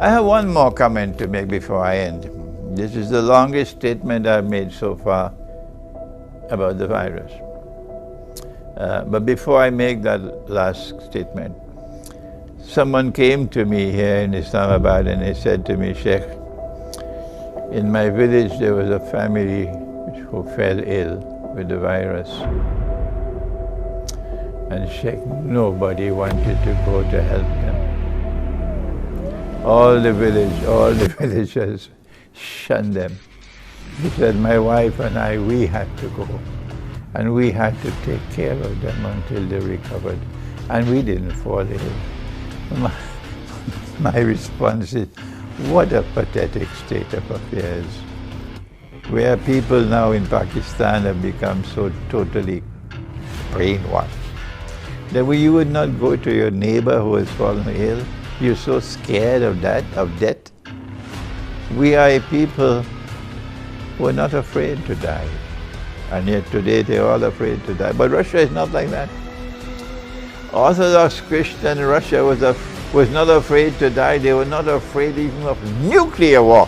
I have one more comment to make before I end. This is the longest statement I've made so far about the virus. But before I make that last statement, someone came to me here in Islamabad and he said to me, Shaykh, in my village there was a family who fell ill with the virus. And Shaykh, nobody wanted to go to help them. All the villagers shunned them. He said, my wife and I, we had to go. And we had to take care of them until they recovered. And we didn't fall ill. My response is, what a pathetic state of affairs. Where people now in Pakistan have become so totally brainwashed that you would not go to your neighbor who has fallen ill. You're so scared of that, of death. We are a people who are not afraid to die. And yet today they're all afraid to die. But Russia is not like that. Orthodox Christian Russia was not afraid to die. They were not afraid even of nuclear war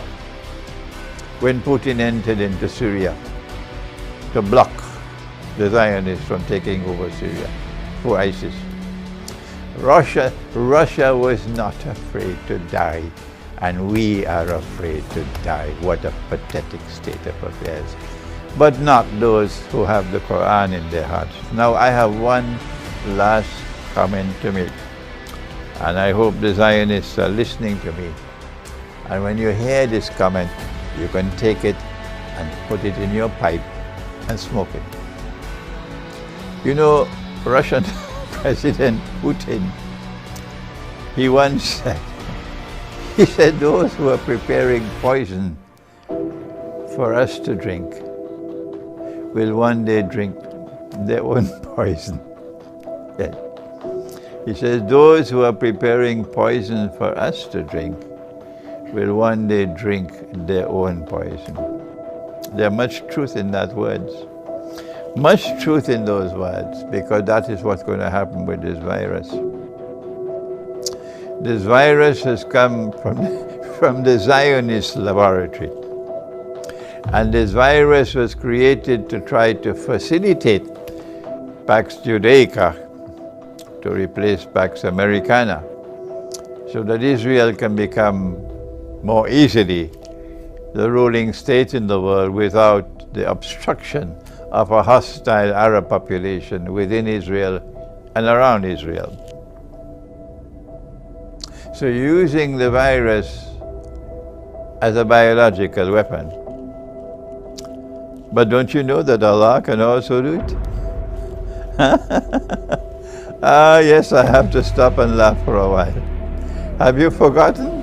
when Putin entered into Syria to block the Zionists from taking over Syria for ISIS. Russia was not afraid to die, and we are afraid to die. What a pathetic state of affairs. But not those who have the Quran in their hearts. Now I have one last comment to make, and I hope the Zionists are listening to me. And when you hear this comment, you can take it and put it in your pipe and smoke it. You know, Russian President Putin, he once said, he said, those who are preparing poison for us to drink will one day drink their own poison. Yes. He says, those who are preparing poison for us to drink will one day drink their own poison. There's much truth in that words. Much truth in those words, because that is what's going to happen with this virus. This virus has come from the Zionist laboratory. And this virus was created to try to facilitate Pax Judaica to replace Pax Americana, so that Israel can become more easily the ruling state in the world without the obstruction of a hostile Arab population within Israel and around Israel. So using the virus as a biological weapon. But don't you know that Allah can also do it? Yes, I have to stop and laugh for a while. Have you forgotten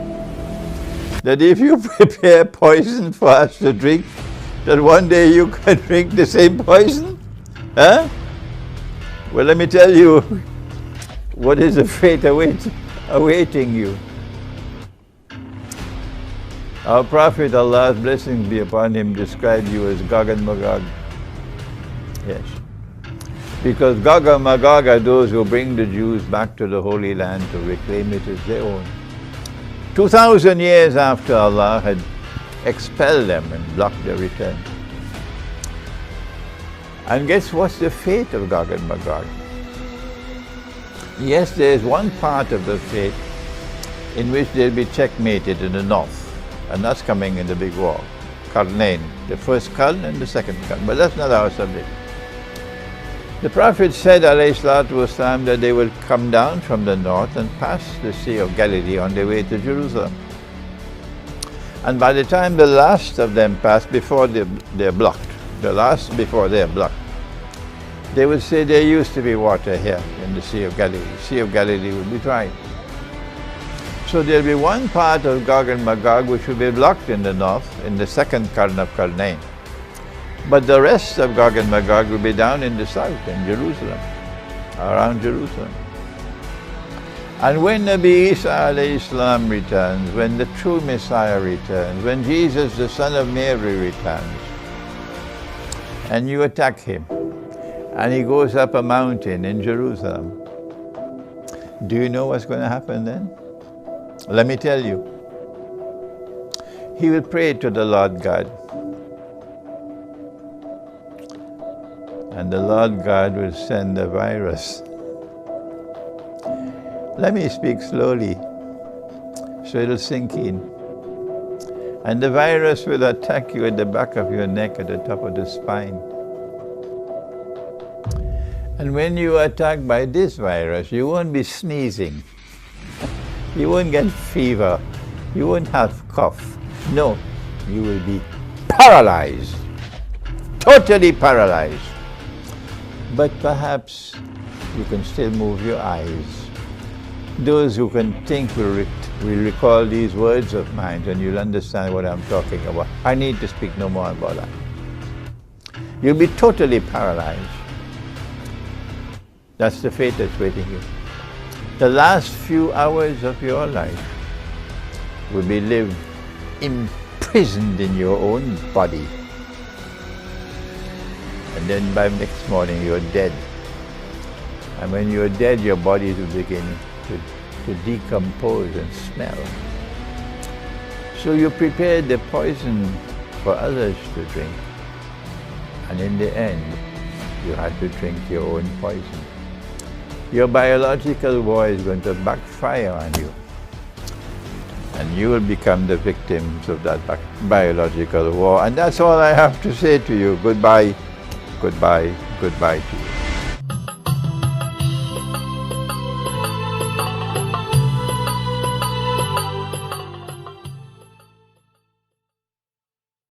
that if you prepare poison for us to drink, that one day you can drink the same poison? Huh? Well, let me tell you what is the fate awaiting you. Our Prophet, Allah's blessings be upon him, described you as Gog and Magog. Yes. Because Gog and Magog are those who bring the Jews back to the Holy Land to reclaim it as their own. 2,000 years after Allah had expelled them and blocked their return. And guess what's the fate of Gog and Magog? Yes, there is one part of the fate in which they'll be checkmated in the north, and that's coming in the big war. Qarnayn, the first Qarn and the second Qarn, but that's not our subject. The Prophet said, alayhi salatu wasalam, that they will come down from the north and pass the Sea of Galilee on their way to Jerusalem. And by the time the last of them pass, before they're blocked, the last before they're blocked, they will say there used to be water here in the Sea of Galilee. Sea of Galilee will be dry. So there'll be one part of Gog and Magog which will be blocked in the north, in the second Qarn of Qarnayn. But the rest of Gog and Magog will be down in the south, in Jerusalem, around Jerusalem. And when Nabi Isa alayhi salam returns, when the true Messiah returns, when Jesus, the son of Mary, returns, and you attack him, and he goes up a mountain in Jerusalem, do you know what's going to happen then? Let me tell you. he will pray to the Lord God. And the Lord God will send the virus. Let me speak slowly so it'll sink in. And the virus will attack you at the back of your neck, at the top of the spine. And when you are attacked by this virus, you won't be sneezing. You won't get fever. You won't have cough. No, you will be paralyzed. Totally paralyzed. But perhaps you can still move your eyes. Those who can think will recall these words of mine, and you'll understand what I'm talking about. I need to speak no more about that. You'll be totally paralyzed. That's the fate that's waiting you. The last few hours of your life will be lived imprisoned in your own body. And then by next morning you're dead. And when you're dead, your body will begin to decompose and smell. So you prepared the poison for others to drink. And in the end, you had to drink your own poison. Your biological war is going to backfire on you. And you will become the victims of that biological war. And that's all I have to say to you. Goodbye, goodbye, goodbye to you.